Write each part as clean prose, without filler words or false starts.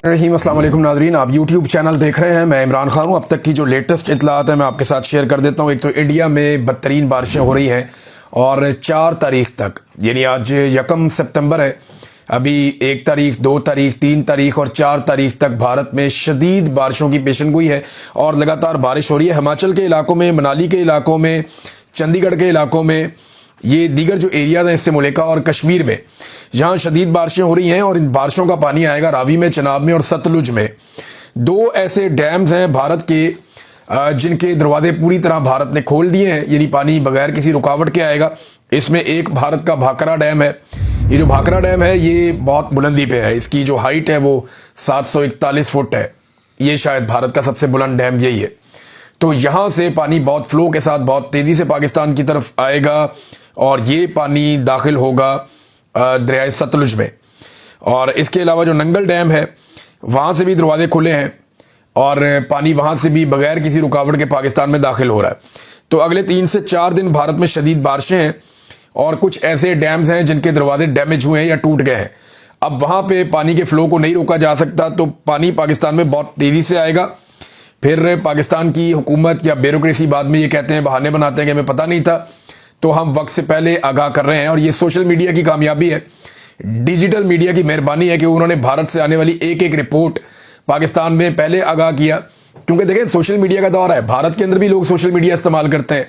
रहीम अस्सलाम वालेकुम नाजरीन, आप यूट्यूब चैनल देख रहे हैं। मैं इमरान खान हूँ। अब तक की जो लेटेस्ट इतलात है मैं आपके साथ शेयर कर देता हूँ। एक तो इंडिया में बदतरीन बारिशें हो रही हैं और 4 तारीख तक, यानी आज 1 सितंबर है, अभी 1 तारीख, 2 तारीख, 3 तारीख और 4 तारीख तक भारत में शदीद बारिशों की पेशनगोई है और लगातार बारिश हो रही है। हिमाचल के इलाकों में, मनाली के इलाकों में, चंडीगढ़ के इलाकों में, ये दीगर जो एरियाज हैं इससे मुल्का और कश्मीर में, जहाँ शदीद बारिशें हो रही हैं और इन बारिशों का पानी आएगा रावी में, चनाब में और सतलुज में। 2 ऐसे डैम्स हैं भारत के जिनके दरवाजे पूरी तरह भारत ने खोल दिए हैं, यानी पानी बगैर किसी रुकावट के आएगा। इसमें एक भारत का भाखरा डैम है। ये जो भाखरा डैम है ये बहुत बुलंदी पे है, इसकी जो हाइट है वो 741 फुट है। ये शायद भारत का सबसे बुलंद डैम यही है। तो यहाँ से पानी बहुत फ्लो के साथ बहुत तेज़ी से पाकिस्तान की तरफ आएगा और ये पानी दाखिल होगा दरियाए सतलुज में। और इसके अलावा जो नंगल डैम है वहाँ से भी दरवाजे खुले हैं और पानी वहाँ से भी बगैर किसी रुकावट के पाकिस्तान में दाखिल हो रहा है। तो अगले 3 से 4 दिन भारत में शदीद बारिशें हैं और कुछ ऐसे डैम्स हैं जिनके दरवाजे डैमेज हुए हैं या टूट गए हैं। अब वहाँ पे पानी के फ़्लो को नहीं रोका जा सकता, तो पानी पाकिस्तान में बहुत तेज़ी से आएगा। फिर पाकिस्तान की हुकूमत या ब्यूरोक्रेसी बाद में ये कहते हैं, बहाने बनाते हैं कि हमें पता नहीं था, तो हम वक्त से पहले आगाह कर रहे हैं। और ये सोशल मीडिया की कामयाबी है, डिजिटल मीडिया की मेहरबानी है कि उन्होंने भारत से आने वाली एक एक रिपोर्ट पाकिस्तान में पहले आगाह किया। क्योंकि देखें, सोशल मीडिया का दौर है, भारत के अंदर भी लोग सोशल मीडिया इस्तेमाल करते हैं।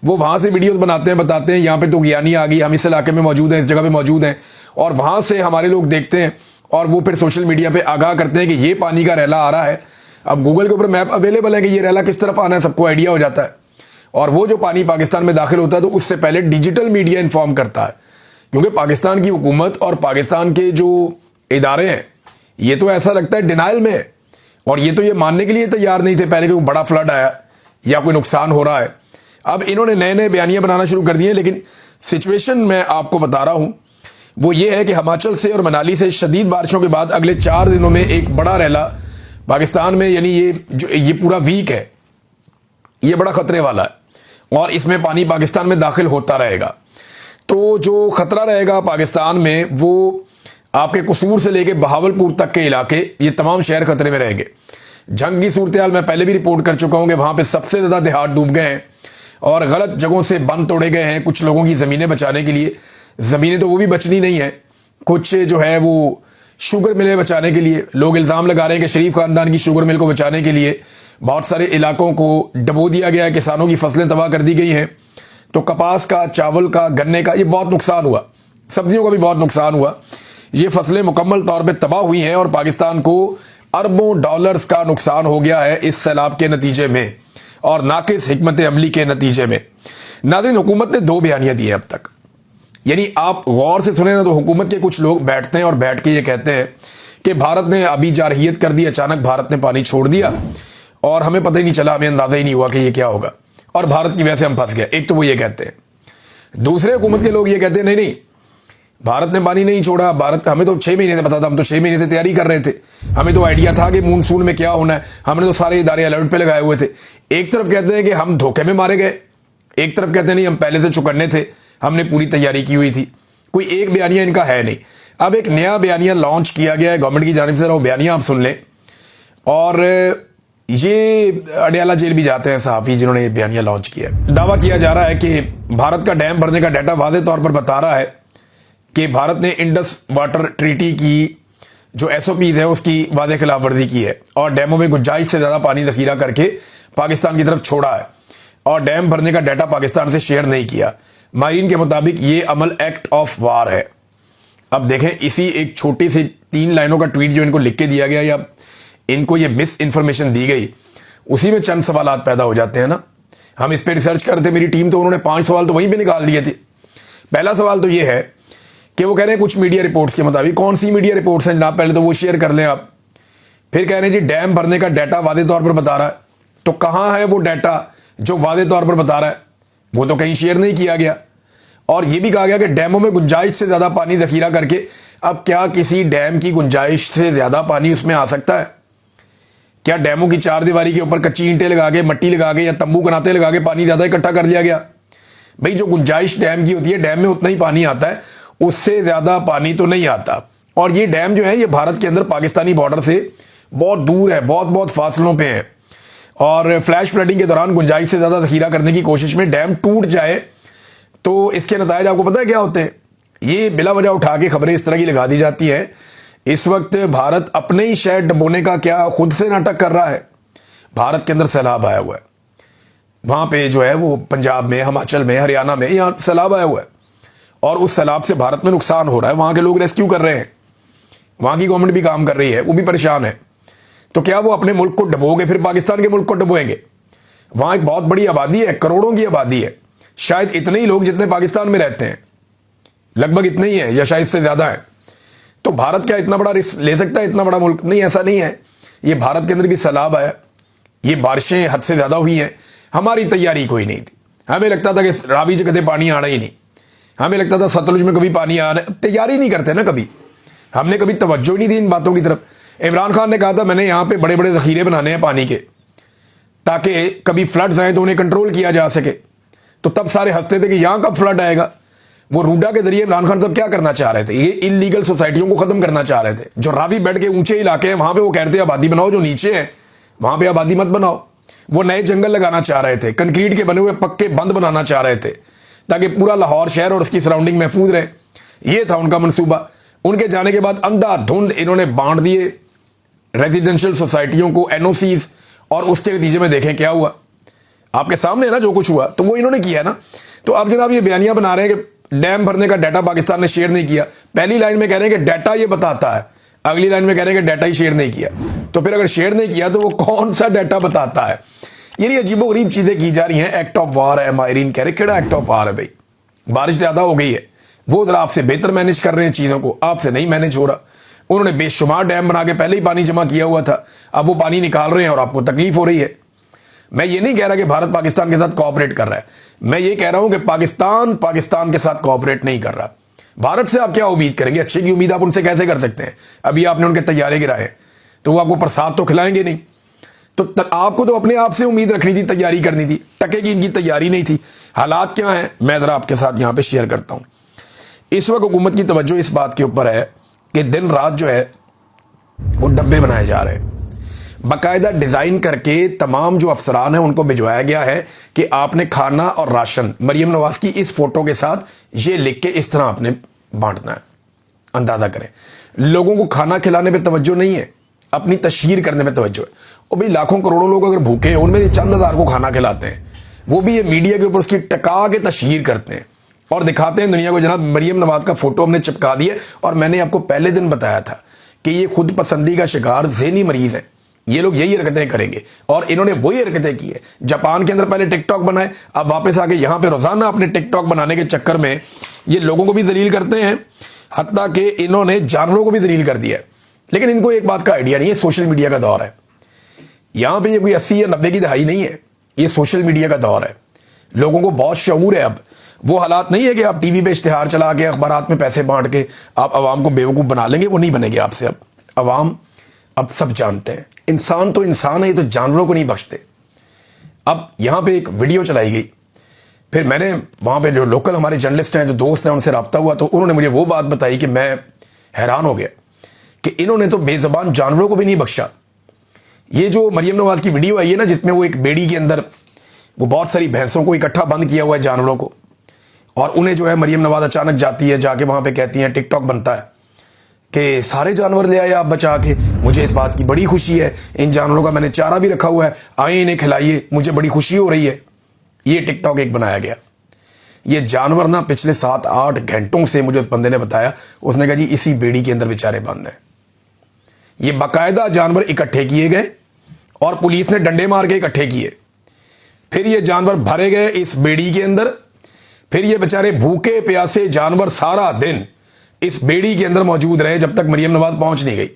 वो वहाँ से वीडियोस बनाते हैं, बताते हैं यहाँ पे तो ज्ञानी आ गई, हम इस इलाके में मौजूद हैं, इस जगह पे मौजूद हैं, और वहाँ से हमारे लोग देखते हैं और वो फिर सोशल मीडिया पे आगाह करते हैं कि ये पानी का रैला आ रहा है। अब गूगल के ऊपर मैप अवेलेबल है कि ये रैला किस तरफ आना है, सबको आइडिया हो जाता है। और वो जो पानी पाकिस्तान में दाखिल होता है तो उससे पहले डिजिटल मीडिया इन्फॉर्म करता है, क्योंकि पाकिस्तान की हुकूमत और पाकिस्तान के जो इदारे हैं ये तो ऐसा लगता है डिनाइल में है और ये तो ये मानने के लिए तैयार नहीं थे पहले कि कोई बड़ा फ्लड आया या कोई नुकसान हो रहा है। अब इन्होंने नए नए बयानियां बनाना शुरू कर दिए, लेकिन सिचुएशन मैं आपको बता रहा हूं वो ये है कि हिमाचल से और मनाली से शदीद बारिशों के बाद अगले 4 दिनों में एक बड़ा रैला पाकिस्तान में, यानी ये पूरा वीक है, ये बड़ा खतरे वाला है और इसमें पानी पाकिस्तान में दाखिल होता रहेगा। तो जो खतरा रहेगा पाकिस्तान में वो आपके कसूर से लेके बहावलपुर तक के इलाके, ये तमाम शहर खतरे में रहेंगे। जंग की सूरत हाल मैं पहले भी रिपोर्ट कर चुका हूं कि वहां पे सबसे ज़्यादा देहात डूब गए हैं और गलत जगहों से बंद तोड़े गए हैं कुछ लोगों की ज़मीनें बचाने के लिए। ज़मीनें तो वो भी बचनी नहीं है, कुछ जो है वो शुगर मिलें बचाने के लिए। लोग इल्ज़ाम लगा रहे हैं कि शरीफ खानदान की शुगर मिल को बचाने के लिए बहुत सारे इलाकों को डबो दिया गया है, किसानों की फसलें तबाह कर दी गई हैं। तो कपास का, चावल का, गन्ने का ये बहुत नुकसान हुआ, सब्जियों का भी बहुत नुकसान हुआ। ये फसलें मुकम्मल तौर पे तबाह हुई हैं और पाकिस्तान को अरबों डॉलर्स का नुकसान हो गया है इस सैलाब के नतीजे में और नाकिस हिकमत अमली के नतीजे में। नाज़रीन, हुकूमत ने 2 बयानियाँ दी हैं अब तक, यानी आप गौर से सुने ना तो हुकूमत के कुछ लोग बैठते हैं और बैठ के ये कहते हैं कि भारत ने अभी जारहियत कर दी, अचानक भारत ने पानी छोड़ दिया और हमें पता ही नहीं चला, हमें अंदाजा ही नहीं हुआ कि ये क्या होगा और भारत की वजह से हम फंस गए। एक तो वो ये कहते हैं। दूसरे हुकूमत के लोग ये कहते हैं, नहीं नहीं, भारत ने पानी नहीं छोड़ा, भारत, हमें तो 6 महीने से पता था, हम तो 6 महीने से तैयारी कर रहे थे, हमें तो आइडिया था कि मानसून में क्या होना है, हमने तो सारे इदारे अलर्ट पे लगाए हुए थे। एक तरफ कहते हैं कि हम धोखे में मारे गए, एक तरफ कहते हैं नहीं, हम पहले से चुकन्ने थे, हमने पूरी तैयारी की हुई थी। कोई एक बयानिया इनका है नहीं। अब एक नया बयानिया लॉन्च किया गया है गवर्नमेंट की जानिब से, वो बयानिया आप सुन लें। और ये अडयाला जेल भी जाते हैं सहाफ़ी जिन्होंने ये बयानिया लॉन्च किया है। दावा किया जा रहा है कि भारत का डैम भरने का डाटा वाज़ेह तौर पर बता रहा है कि भारत ने इंडस वाटर ट्रीटी की जो SOPs है उसकी वाज़ेह खिलाफ वर्जी की है और डैमों में गुंजाइश से ज़्यादा पानी ज़ख़ीरा करके पाकिस्तान की तरफ छोड़ा है और डैम भरने का डाटा पाकिस्तान से शेयर नहीं किया। माहिरीन के मुताबिक ये अमल एक्ट ऑफ वार है। अब देखें, इसी एक छोटी सी 3 लाइनों का ट्वीट जो इनको लिख के दिया गया या इनको ये मिस इन्फॉर्मेशन दी गई, उसी में चंद सवालात पैदा हो जाते हैं ना। हम इस पर रिसर्च करते, मेरी टीम तो उन्होंने 5 सवाल तो वहीं पे निकाल दिए थे। पहला सवाल तो ये है कि वो कह रहे हैं कुछ मीडिया रिपोर्ट्स के मुताबिक, कौन सी मीडिया रिपोर्ट्स हैं जनाब, पहले तो वो शेयर कर लें आप। फिर कह रहे हैं जी डैम भरने का डाटा वाज़ेह तौर पर बता रहा है, तो कहाँ है वो डाटा जो वाज़ेह तौर पर बता रहा है? वो तो कहीं शेयर नहीं किया गया। और ये भी कहा गया कि डैमों में गुंजाइश से ज़्यादा पानी ज़ख़ीरा करके। अब क्या किसी डैम की गुंजाइश से ज़्यादा पानी उसमें आ सकता है? क्या डैमों की 4 दीवारी के ऊपर कच्ची ईंटें लगा के, मट्टी लगा के या तंबू कनाते लगा के पानी ज़्यादा इकट्ठा कर लिया गया? भाई, जो गुंजाइश डैम की होती है, डैम में उतना ही पानी आता है, उससे ज़्यादा पानी तो नहीं आता। और ये डैम जो है ये भारत के अंदर पाकिस्तानी बॉर्डर से बहुत दूर है, बहुत बहुत फासलों पे है। और फ्लैश फ्लडिंग के दौरान गुंजाइश से ज़्यादा ज़ख़ीरा करने की कोशिश में डैम टूट जाए तो इसके नतायज आपको पता है क्या होते हैं? ये बिला वजह उठा के खबरें इस तरह की लगा दी जाती है। इस वक्त भारत अपने ही शहर डुबोने का क्या खुद से नाटक कर रहा है। भारत के अंदर सैलाब आया हुआ है, वहाँ पे जो है वो पंजाब में, हिमाचल में, हरियाणा में यहाँ सैलाब आया हुआ है और उस सैलाब से भारत में नुकसान हो रहा है। वहाँ के लोग रेस्क्यू कर रहे हैं, वहाँ की गवर्नमेंट भी काम कर रही है, वो भी परेशान है। तो क्या वो अपने मुल्क को डुबोगे फिर पाकिस्तान के मुल्क को डुबोएंगे? वहाँ एक बहुत बड़ी आबादी है, करोड़ों की आबादी है, शायद इतने ही लोग जितने पाकिस्तान में रहते हैं, लगभग इतने ही है या शायद इससे ज़्यादा है। तो भारत क्या इतना बड़ा रिस्क ले सकता है? इतना बड़ा मुल्क नहीं, ऐसा नहीं है। ये भारत के अंदर भी सैलाब आया, ये बारिशें हद से ज़्यादा हुई हैं, हमारी तैयारी कोई नहीं थी। हमें लगता था कि रावी से कभी पानी आना ही नहीं, हमें लगता था सतलुज में कभी पानी आना, तैयारी नहीं करते ना कभी, हमने कभी तवज्जो ही नहीं दी इन बातों की तरफ। इमरान खान ने कहा था मैंने यहाँ पे बड़े बड़े ज़ख़ीरे बनाने हैं पानी के, ताकि कभी फ्लड्स आए तो उन्हें कंट्रोल किया जा सके। तो तब सारे हंसते थे कि यहाँ कब फ्लड आएगा। वो रूडा के जरिए इमरान खान तब क्या करना चाह रहे थे? ये इलीगल सोसाइटियों को ख़त्म करना चाह रहे थे। जो रावी बेड के ऊंचे इलाके हैं वहाँ पर वो कहते हैं आबादी बनाओ, जो नीचे है वहाँ पर आबादी मत बनाओ। वो नए जंगल लगाना चाह रहे थे, कंक्रीट के बने हुए पक्के बंद बनाना चाह रहे थे, ताकि पूरा लाहौर शहर और उसकी सराउंडिंग महफूज रहे। ये था उनका मनसूबा। उनके जाने के बाद अंधाधुंध इन्होंने बांट दिए रेजिडेंशियल सोसाइटियों को एनओसीज, और उसके नतीजे में देखें क्या हुआ। आपके सामने ना जो कुछ हुआ, तो वो इन्होंने किया ना। तो अब जनाब ये बयानियां बना रहे हैं कि डैम भरने का डाटा पाकिस्तान ने शेयर नहीं किया। पहली लाइन में कह रहे हैं कि डाटा ये बताता है, अगली लाइन में कह रहे हैं कि डाटा ही शेयर नहीं किया। तो फिर अगर शेयर नहीं किया तो वो कौन सा डाटा बताता है? ये अजीबोगरीब चीजें की जा रही हैं। एक्ट ऑफ वार है, माहिरीन कह रहे केड़ा एक्ट ऑफ वार है भाई? बारिश ज़्यादा हो गई है, वो जरा आपसे बेहतर मैनेज कर रहे हैं चीज़ों को, आपसे नहीं मैनेज हो रहा। उन्होंने बेशुमार डैम बना के पहले ही पानी जमा किया हुआ था, अब वो पानी निकाल रहे हैं और आपको तकलीफ हो रही है। मैं ये नहीं कह रहा कि भारत पाकिस्तान के साथ कोऑपरेट कर रहा है, मैं ये कह रहा हूं कि पाकिस्तान के साथ कोऑपरेट नहीं कर रहा। भारत से आप क्या उम्मीद करेंगे? अच्छे की उम्मीद आप उनसे कैसे कर सकते हैं? अभी आपने उनके तैयारे गिराए तो वो आपको प्रसाद तो खिलाएंगे नहीं। तो आपको तो अपने आप से उम्मीद रखनी थी, तैयारी करनी थी। टके की इनकी तैयारी नहीं थी। हालात क्या हैं मैं ज़रा आपके साथ यहाँ पे शेयर करता हूँ। इस वक्त हुकूमत की तवज्जो इस बात के ऊपर है कि दिन रात जो है वो डब्बे बनाए जा रहे हैं, बाकायदा डिज़ाइन करके तमाम जो अफसरान हैं उनको भिजवाया गया है कि आपने खाना और राशन मरीम नवाज की इस फोटो के साथ ये लिख के इस तरह आपने बांटना है। अंदाज़ा करें, लोगों को खाना खिलाने पे तवज्जो नहीं है, अपनी तशहीर करने पे तवज्जो है। और भाई लाखों करोड़ों लोग अगर भूखे हैं, उनमें चंद हज़ार को खाना खिलाते हैं, वो भी ये मीडिया के ऊपर उसकी टका के तशहीर करते हैं और दिखाते हैं दुनिया को जनाब मरीम नवाज का फोटो हमने चिपका दिया। और मैंने आपको पहले दिन बताया था कि ये खुद पसंदी का शिकार ज़हनी मरीज है, ये लोग यही हरकतें करेंगे और इन्होंने वही हरकतें की है। जापान के अंदर पहले टिकटॉक बनाए, अब वापस आके यहाँ पे रोजाना अपने टिकटॉक बनाने के चक्कर में ये लोगों को भी जलील करते हैं, हत्ता कि इन्होंने जानवरों को भी जलील कर दिया है। लेकिन इनको एक बात का आइडिया नहीं है, सोशल मीडिया का दौर है। यहाँ पे ये कोई 80 या 90 की दहाई नहीं है, ये सोशल मीडिया का दौर है। लोगों को बहुत शऊर है। अब वो हालात नहीं है कि आप टीवी पे इश्तिहार चला के अखबारात में पैसे बांट के आप आवाम को बेवकूफ़ बना लेंगे, वो नहीं बनेंगे आपसे। अब आवाम अब सब जानते हैं, इंसान तो इंसान है, ये तो जानवरों को नहीं बख्शते। अब यहाँ पे एक वीडियो चलाई गई, फिर मैंने वहाँ पे जो लोकल हमारे जर्नलिस्ट हैं, जो दोस्त हैं, उनसे रब्ता हुआ, तो उन्होंने मुझे वो बात बताई कि मैं हैरान हो गया कि इन्होंने तो बेज़बान जानवरों को भी नहीं बख्शा। ये जो मरीम नवाज की वीडियो आई है ना, जिसमें वो एक बेड़ी के अंदर वो बहुत सारी भैंसों को इकट्ठा बंद किया हुआ है, जानवरों को, और उन्हें जो है मरीम नवाज अचानक जाती है, जाके वहाँ पे कहती हैं, टिकटॉक बनता है कि सारे जानवर ले आए आप बचा के, मुझे इस बात की बड़ी खुशी है, इन जानवरों का मैंने चारा भी रखा हुआ है, आए इन्हें खिलाइए, मुझे बड़ी खुशी हो रही है। ये टिकटॉक एक बनाया गया। ये जानवर ना पिछले 7-8 घंटों से, मुझे उस बंदे ने बताया, उसने कहा जी इसी बेड़ी के अंदर बेचारे बंद हैं। ये बाकायदा जानवर इकट्ठे किए गए और पुलिस ने डंडे मार के इकट्ठे किए, फिर ये जानवर भरे गए इस बेड़ी के अंदर, फिर ये बेचारे भूखे प्यासे जानवर सारा दिन इस बेड़ी के अंदर मौजूद रहे जब तक मरीम नवाज पहुंच नहीं गई।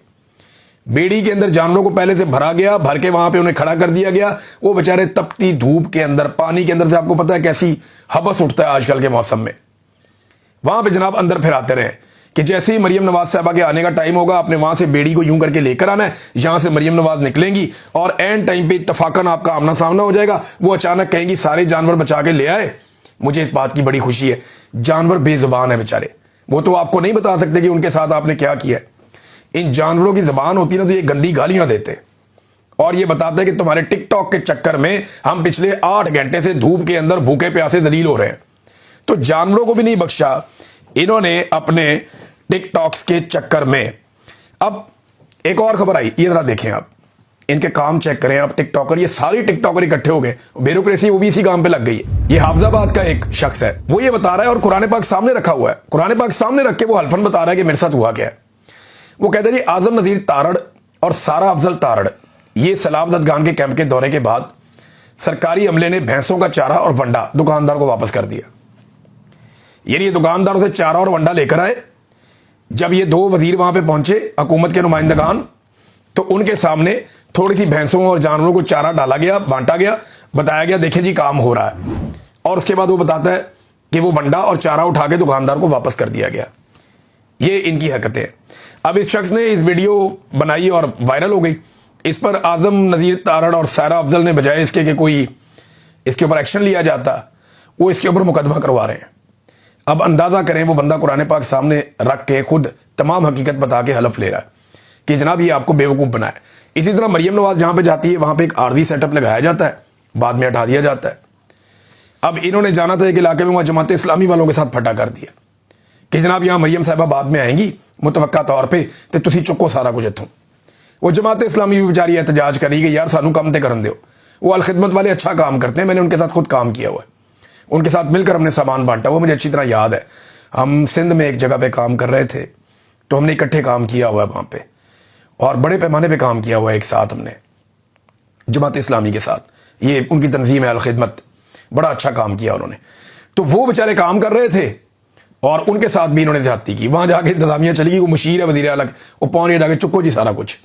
बेड़ी के अंदर जानवरों को पहले से भरा गया, भर के वहां पे उन्हें खड़ा कर दिया गया। वो बेचारे तपती धूप के अंदर, पानी के अंदर से, आपको पता है कैसी हबस उठता है आजकल के मौसम में, वहां पे जनाब अंदर फिर आते रहे कि जैसे ही मरीम नवाज साहबा के आने का टाइम होगा, आपने वहां से बेड़ी को यूं करके लेकर आना है, यहां से मरीम नवाज निकलेंगी और एंड टाइम पे इत्तफाकन आपका आमना सामना हो जाएगा। वो अचानक कहेंगी सारे जानवर बचा के ले आए, मुझे इस बात की बड़ी खुशी है। जानवर बेजुबान है बेचारे, वो तो आपको नहीं बता सकते कि उनके साथ आपने क्या किया है। इन जानवरों की जबान होती ना तो ये गंदी गालियां देते और ये बताते कि तुम्हारे टिकटॉक के चक्कर में हम पिछले 8 घंटे से धूप के अंदर भूखे प्यासे जलील हो रहे हैं। तो जानवरों को भी नहीं बख्शा इन्होंने अपने टिकटॉक्स के चक्कर में। अब एक और खबर आई, ये जरा देखें आप, इनके काम चेक करें आप। टिकटॉकर, ये सारी टिकटॉकर इकट्ठे हो गए, ब्यूरोक्रेसी वो भी इसी काम पे लग गई है। ये हाफिजाबाद का एक शख्स है, वो ये बता रहा है और कुरान पाक सामने रखा हुआ है, कुरान पाक सामने रख के वो हल्फन बता रहा है कि मेरे साथ हुआ क्या है। वो कहते हैं जी आजम नजीर तारड़ और सारा अफजल तारड़ ये सैलाब ददगान के कैंप के दौरे के बाद सरकारी अमले ने भैंसों का चारा और वंडा दुकानदार को वापस कर दिया। यानी ये दुकानदारों से चारा और वंडा लेकर आए। जब ये 2 वजीर वहां पे पहुंचे, हुकूमत के नुमाइंदगान, तो उनके सामने थोड़ी सी भैंसों और जानवरों को चारा डाला गया, बांटा गया, बताया गया देखें जी काम हो रहा है। और उसके बाद वो बताता है कि वो वंडा और चारा उठा के दुकानदार को वापस कर दिया गया। ये इनकी हरकतें। अब इस शख्स ने इस वीडियो बनाई और वायरल हो गई। इस पर आजम नजीर तारड़ और सारा अफजल ने बजाय इसके कि कोई इसके ऊपर एक्शन लिया जाता, वो इसके ऊपर मुकदमा करवा रहे हैं। अब अंदाजा करें, वो बंदा कुरान पाक सामने रख के खुद तमाम हकीकत बता के हलफ ले रहा है कि जनाब ये आपको बेवकूफ़ बनाए। इसी तरह मरियम नवाज जहां पे जाती है वहां पे एक आर्जी सेटअप लगाया जाता है, बाद में हटा दिया जाता है। अब इन्होंने जाना था एक इलाके में, वहां जमात इस्लामी वालों के साथ फटा कर दिया कि जनाब यहाँ मरियम साहिबा बाद में आएंगी मुतवक्का तौर पर, तो तुसी चुको सारा कुछ इतों। वो जमात इस्लामी भी बेचारी एहतजाज करी कि यार सानू कम ते करन दो। वो अलखिदमत वाले अच्छा काम करते हैं, मैंने उनके साथ खुद काम किया हुआ है, उनके साथ मिलकर हमने सामान बांटा, वो मुझे अच्छी तरह याद है। हम सिंध में एक जगह पे काम कर रहे थे, तो हमने इकट्ठे काम किया हुआ है वहाँ पे, और बड़े पैमाने पे काम किया हुआ है एक साथ हमने जमात इस्लामी के साथ। ये उनकी तंजीम है अलखिदमत, बड़ा अच्छा काम किया उन्होंने। तो वो बेचारे काम कर रहे थे और उनके साथ भी इन्होंने ज्यादती की। वहाँ जाके इंतजामिया चली गई, वो मुशीर है वज़ीर आला, वो पहुँच जाके चुको जी सारा कुछ,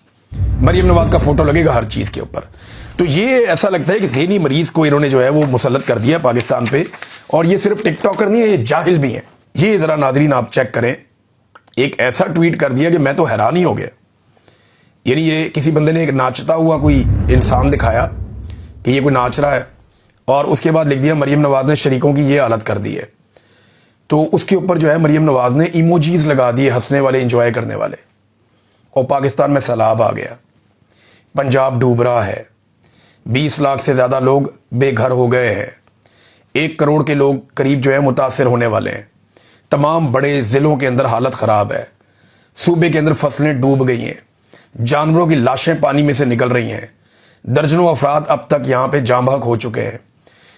मरियम नवाज का फोटो लगेगा हर चीज़ के ऊपर। तो ये ऐसा लगता है कि ज़हनी मरीज को इन्होंने जो है वो मुसल्लत कर दिया पाकिस्तान पे। और ये सिर्फ टिकटॉकर नहीं है, ये जाहिल भी हैं। ये ज़रा नाजरीन आप चेक करें, एक ऐसा ट्वीट कर दिया कि मैं तो हैरान ही हो गया। यानी ये किसी बंदे ने एक नाचता हुआ कोई इंसान दिखाया कि ये कोई नाच रहा है, और उसके बाद लिख दिया मरियम नवाज ने शरीकों की ये हालत कर दी है। तो उसके ऊपर जो है मरियम नवाज ने इमोजीज लगा दिए हंसने वाले, इंजॉय करने वाले। और पाकिस्तान में सैलाब आ गया, पंजाब डूब रहा है, 20 लाख से ज़्यादा लोग बेघर हो गए हैं, 1 करोड़ के लोग करीब जो है मुतासर होने वाले हैं। तमाम बड़े ज़िलों के अंदर हालत ख़राब है, सूबे के अंदर फसलें डूब गई हैं, जानवरों की लाशें पानी में से निकल रही हैं, दर्जनों अफराद अब तक यहाँ पे जाँ बहक हो चुके हैं।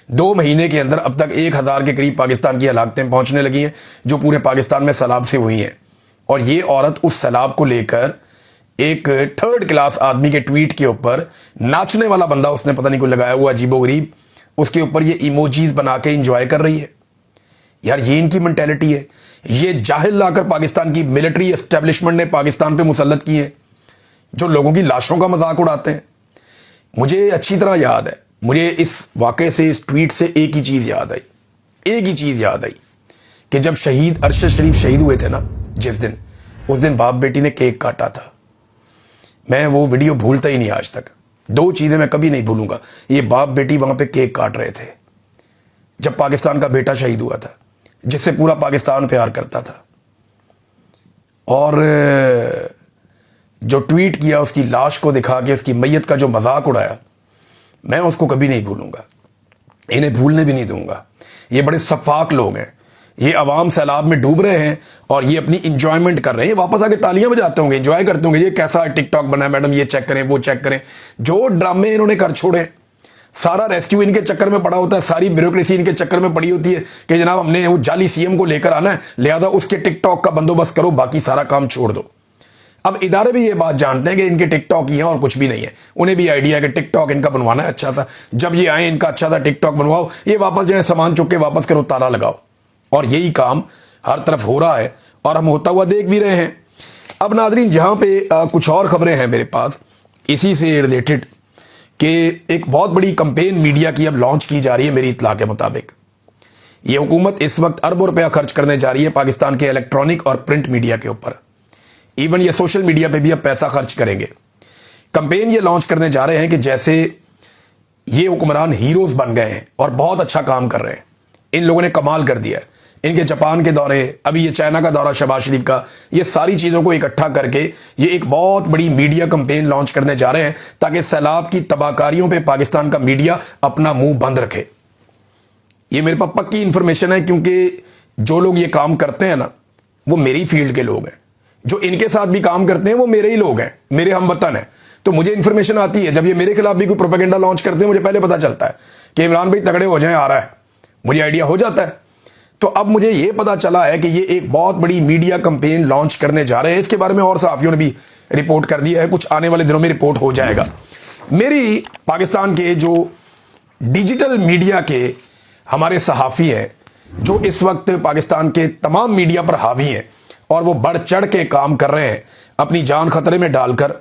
2 महीने के अंदर अब तक 1000 के करीब पाकिस्तान की हलाकतें पहुँचने लगी हैं, जो पूरे पाकिस्तान में सैलाब से हुई हैं। और ये औरत उस सैलाब को लेकर एक 3rd क्लास आदमी के ट्वीट के ऊपर, नाचने वाला बंदा उसने पता नहीं कोई लगाया हुआ अजीबोगरीब, उसके ऊपर ये इमोजीज बना के इंजॉय कर रही है। यार ये इनकी मेंटेलिटी है। ये जाहिल लाकर पाकिस्तान की मिलिट्री एस्टेब्लिशमेंट ने पाकिस्तान पे मुसल्लत किए हैं, जो लोगों की लाशों का मजाक उड़ाते हैं। मुझे अच्छी तरह याद है, मुझे इस वाक़े से, इस ट्वीट से एक ही चीज़ याद आई, एक ही चीज़ याद आई कि जब शहीद अरशद शरीफ शहीद हुए थे ना, जिस दिन, उस दिन बाप बेटी ने केक काटा था। मैं वो वीडियो भूलता ही नहीं आज तक। 2 चीज़ें मैं कभी नहीं भूलूंगा। ये बाप बेटी वहाँ पे केक काट रहे थे जब पाकिस्तान का बेटा शहीद हुआ था, जिससे पूरा पाकिस्तान प्यार करता था। और जो ट्वीट किया, उसकी लाश को दिखा के उसकी मैयत का जो मजाक उड़ाया, मैं उसको कभी नहीं भूलूंगा, इन्हें भूलने भी नहीं दूंगा। ये बड़े सफाक लोग हैं। ये अवाम सैलाब में डूब रहे हैं और ये अपनी इंजॉयमेंट कर रहे हैं। ये वापस आके तालियां बजाते होंगे, एंजॉय करते होंगे, ये कैसा टिकटॉक बना है मैडम, ये चेक करें, वो चेक करें। जो ड्रामे इन्होंने कर छोड़े, सारा रेस्क्यू इनके चक्कर में पड़ा होता है, सारी ब्यूरोक्रेसी इनके चक्कर में पड़ी होती है कि जनाब हमने वो जाली सीएम को लेकर आना है, लिहाजा उसके टिकटॉक का बंदोबस्त करो, बाकी सारा काम छोड़ दो। अब इदारे भी ये बात जानते हैं कि इनके टिकटॉक ही है और कुछ भी नहीं है। उन्हें भी आइडिया है कि टिकटॉक इनका बनवाना है अच्छा सा, जब ये आए इनका अच्छा सा टिकटॉक बनवाओ, ये वापस जो है सामान चुक के वापस करो, ताला लगाओ। और यही काम हर तरफ हो रहा है और हम होता हुआ देख भी रहे हैं। अब नाजरीन, जहाँ पे कुछ और खबरें हैं मेरे पास इसी से रिलेटेड, कि एक बहुत बड़ी कंपेन मीडिया की अब लॉन्च की जा रही है। मेरी इत्तला के मुताबिक ये हुकूमत इस वक्त अरबों रुपया खर्च करने जा रही है पाकिस्तान के इलेक्ट्रॉनिक और प्रिंट मीडिया के ऊपर। इवन ये सोशल मीडिया पे भी अब पैसा खर्च करेंगे। कंपेन ये लॉन्च करने जा रहे हैं कि जैसे ये हुक्मरान हीरोज बन गए हैं और बहुत अच्छा काम कर रहे हैं, इन लोगों ने कमाल कर दिया है, इनके जापान के दौरे, अभी ये चाइना का दौरा शहबाज शरीफ का, ये सारी चीज़ों को इकट्ठा करके ये एक बहुत बड़ी मीडिया कैंपेन लॉन्च करने जा रहे हैं ताकि सैलाब की तबाहकारियों पे पाकिस्तान का मीडिया अपना मुंह बंद रखे। ये मेरे पास पक्की इंफॉर्मेशन है, क्योंकि जो लोग ये काम करते हैं ना वो मेरी फील्ड के लोग हैं, जो इनके साथ भी काम करते हैं वो मेरे ही लोग हैं, मेरे हमवतन हैं। तो मुझे इंफॉर्मेशन आती है, जब ये मेरे खिलाफ भी कोई प्रोपेगेंडा लॉन्च करते हैं मुझे पहले पता चलता है कि इमरान भाई तगड़े हो जाएं, आ रहा है, मुझे आइडिया हो जाता है। तो अब मुझे ये पता चला है कि ये एक बहुत बड़ी मीडिया कैंपेन लॉन्च करने जा रहे हैं। इसके बारे में और सहाफ़ियों ने भी रिपोर्ट कर दिया है, कुछ आने वाले दिनों में रिपोर्ट हो जाएगा। मेरी पाकिस्तान के जो डिजिटल मीडिया के हमारे सहाफ़ी हैं, जो इस वक्त पाकिस्तान के तमाम मीडिया पर हावी हैं और वो बढ़ चढ़ के काम कर रहे हैं अपनी जान खतरे में डालकर,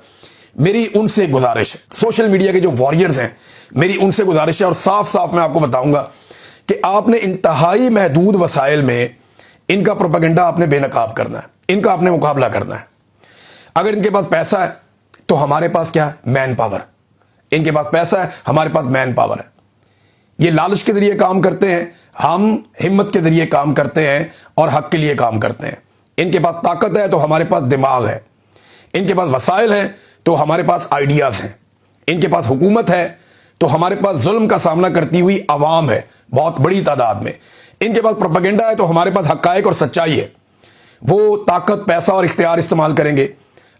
मेरी उनसे गुजारिश है, सोशल मीडिया के जो वॉरियर्स हैं, मेरी उनसे गुजारिश है और साफ साफ मैं आपको बताऊंगा कि आपने इंतहाई महदूद वसाइल में इनका प्रोपेगेंडा आपने बेनकाब करना है, इनका आपने मुकाबला करना है। अगर इनके पास पैसा है तो हमारे पास क्या है? Man power. इनके पास पैसा है, हमारे पास मैन पावर है। ये लालच के जरिए काम करते हैं, हम हिम्मत के जरिए काम करते हैं और हक के लिए काम करते हैं। इनके पास ताकत है तो हमारे पास दिमाग है, इनके पास वसाइल हैं तो हमारे पास आइडियाज़ हैं, इनके पास हुकूमत है तो हमारे पास जुल्म का सामना करती हुई आवाम है बहुत बड़ी तादाद में, इनके पास प्रोपेगेंडा है तो हमारे पास हक़ाइक़ और सच्चाई है। वो ताकत, पैसा और इख्तियार इस्तेमाल करेंगे,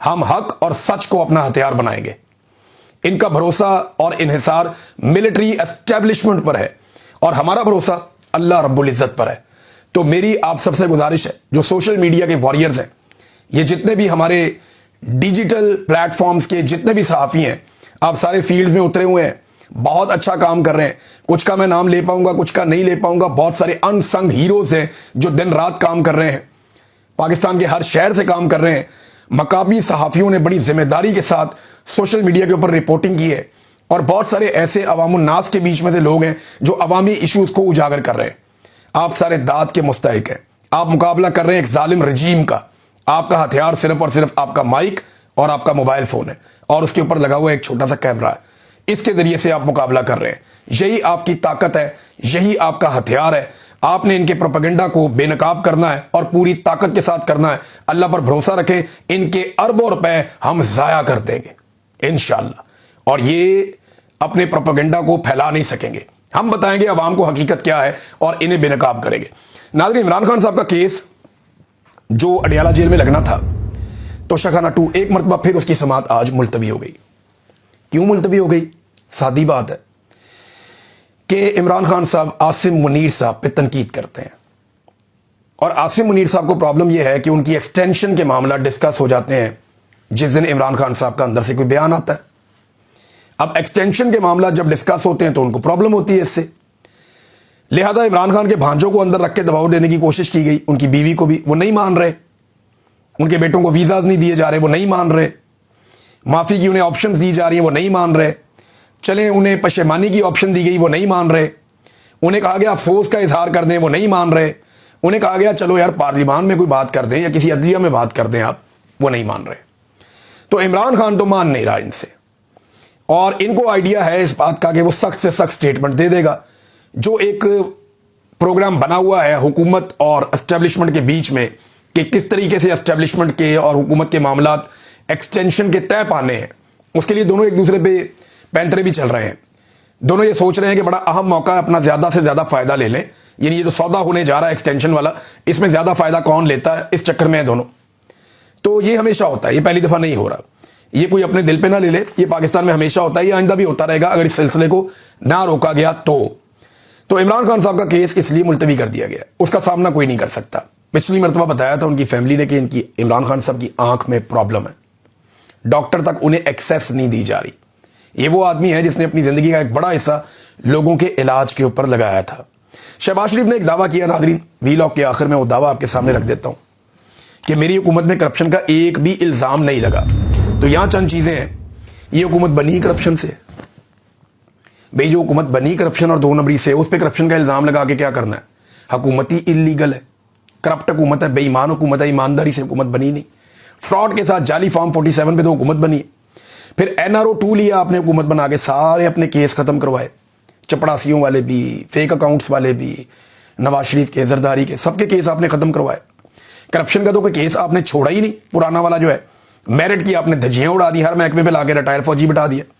हम हक और सच को अपना हथियार बनाएंगे। इनका भरोसा और इन्हिसार मिलिट्री एस्टेब्लिशमेंट पर है और हमारा भरोसा अल्लाह रब्बुल इज़्ज़त पर है। तो मेरी आप सबसे गुजारिश है, जो सोशल मीडिया के वॉरियर्स हैं, ये जितने भी हमारे डिजिटल प्लेटफॉर्म्स के जितने भी सहाफ़ी हैं, आप सारे फील्ड्स में उतरे हुए हैं, बहुत अच्छा काम कर रहे हैं। कुछ का मैं नाम ले पाऊंगा, कुछ का नहीं ले पाऊंगा। बहुत सारे अनसंग हीरोज़ हैं जो दिन रात काम कर रहे हैं, पाकिस्तान के हर शहर से काम कर रहे हैं। मकामी सहाफ़ियों ने बड़ी जिम्मेदारी के साथ सोशल मीडिया के ऊपर रिपोर्टिंग की है और बहुत सारे ऐसे अवामुन्नास के बीच में से लोग हैं जो अवामी इशूज़ को उजागर कर रहे हैं। आप सारे दाद के मुस्तहिक हैं, आप मुकाबला कर रहे हैं एक जालिम रजीम का। आपका हथियार सिर्फ और सिर्फ आपका माइक और आपका मोबाइल फ़ोन है और उसके ऊपर लगा हुआ एक छोटा सा कैमरा है। इसके ज़रिए से आप मुकाबला कर रहे हैं। यही आपकी ताकत है, यही आपका हथियार है। आपने इनके प्रोपेगेंडा को बेनकाब करना है और पूरी ताकत के साथ करना है। अल्लाह पर भरोसा रखें, इनके अरबों रुपए हम ज़ाया कर देंगे इंशाअल्लाह, और ये अपने प्रोपेगेंडा को फैला नहीं सकेंगे। हम बताएंगे अवाम को हकीकत क्या है और इन्हें बेनकाब करेंगे। नाज़रीन, इमरान खान साहब का केस जो अडियाला जेल में लगना था, तोशाखाना 2, एक मरतबा फिर उसकी समाअत आज मुलतवी हो गई। क्यों मुलतवी हो गई? सादी बात है कि इमरान खान साहब आसिम मुनीर साहब पे तनकीद करते हैं और आसिम मुनीर साहब को प्रॉब्लम यह है कि उनकी एक्सटेंशन के मामला डिस्कस हो जाते हैं जिस दिन इमरान खान साहब का अंदर से कोई बयान आता है। अब एक्सटेंशन के मामला जब डिस्कस होते हैं तो उनको प्रॉब्लम होती है इससे, लिहाजा इमरान खान के भांजों को अंदर रख के दबाव देने की कोशिश की गई, उनकी बीवी को भी, वो नहीं मान रहे। उनके बेटों को वीज़ाज नहीं दिए जा रहे, वो नहीं मान रहे। माफ़ी की उन्हें ऑप्शंस दी जा रही हैं, वो नहीं मान रहे। चलें, उन्हें पशेमानी की ऑप्शन दी गई, वो नहीं मान रहे। उन्हें कहा गया अफसोस का इजहार कर दें, वो नहीं मान रहे। उन्हें कहा गया चलो यार पार्लियामान में कोई बात कर दें या किसी अदलिया में बात कर दें आप, वो नहीं मान रहे। तो इमरान खान तो मान नहीं रहा इनसे और इनको आइडिया है इस बात का कि वो सख्त से सख्त स्टेटमेंट दे देगा। जो एक प्रोग्राम बना हुआ है हुकूमत और एस्टेब्लिशमेंट के बीच में कि किस तरीके से एस्टेब्लिशमेंट के और हुकूमत के मामलात एक्सटेंशन के तय पाने हैं, उसके लिए दोनों एक दूसरे पे पैंतरे भी चल रहे हैं। दोनों ये सोच रहे हैं कि बड़ा अहम मौका है, अपना ज़्यादा से ज़्यादा फ़ायदा ले लें। यानी ये जो सौदा होने जा रहा है एक्सटेंशन वाला, इसमें ज़्यादा फ़ायदा कौन लेता है, इस चक्कर में है दोनों। तो ये हमेशा होता है, ये पहली दफ़ा नहीं हो रहा। ये कोई अपने दिल पे ना ले ले, ये पाकिस्तान में हमेशा होता है, ये आइंदा भी होता रहेगा अगर इस सिलसिले को ना रोका गया तो इमरान खान साहब का केस इसलिए मुलतवी कर दिया गया, उसका सामना कोई नहीं कर सकता। पिछली मरतबा बताया था उनकी फैमिली ने कि इनकी इमरान खान साहब की आंख में प्रॉब्लम है, डॉक्टर तक उन्हें एक्सेस नहीं दी जा रही। ये वो आदमी है जिसने अपनी ज़िंदगी का एक बड़ा हिस्सा लोगों के इलाज के ऊपर लगाया था। शहबाज शरीफ ने एक दावा किया, नाज़रीन वीलॉग के आखिर में वो दावा आपके सामने रख देता हूँ कि मेरी हुकूमत में करप्शन का एक भी इल्ज़ाम नहीं लगा। तो यहाँ चंद चीज़ें हैं, ये हुकूमत बनी करप्शन से। भाई जो हुकूमत बनी करप्शन और 2 नंबरी से, उस पर करप्शन का इल्ज़ाम लगा के क्या करना है? हुकूमत ही इलीगल है, करप्ट हुकूमत है, बेईमान हुकूमत है, ईमानदारी से हुकूमत बनी नहीं। फ्रॉड के साथ जाली फॉर्म 47 पे तो हुकूमत बनी। फिर NRO 2 लिया आपने हुकूमत बना के, सारे अपने केस ख़त्म करवाए, चपड़ासियों वाले भी, फेक अकाउंट्स वाले भी, नवाज शरीफ के, जरदारी के, सबके केस आपने खत्म करवाए। करप्शन का तो कोई केस आपने छोड़ा ही नहीं। पुराना वाला जो है मेरिट की आपने धज्जियां उड़ा दी, हर महकमे पे लाके रिटायर फौजी बिठा दिया।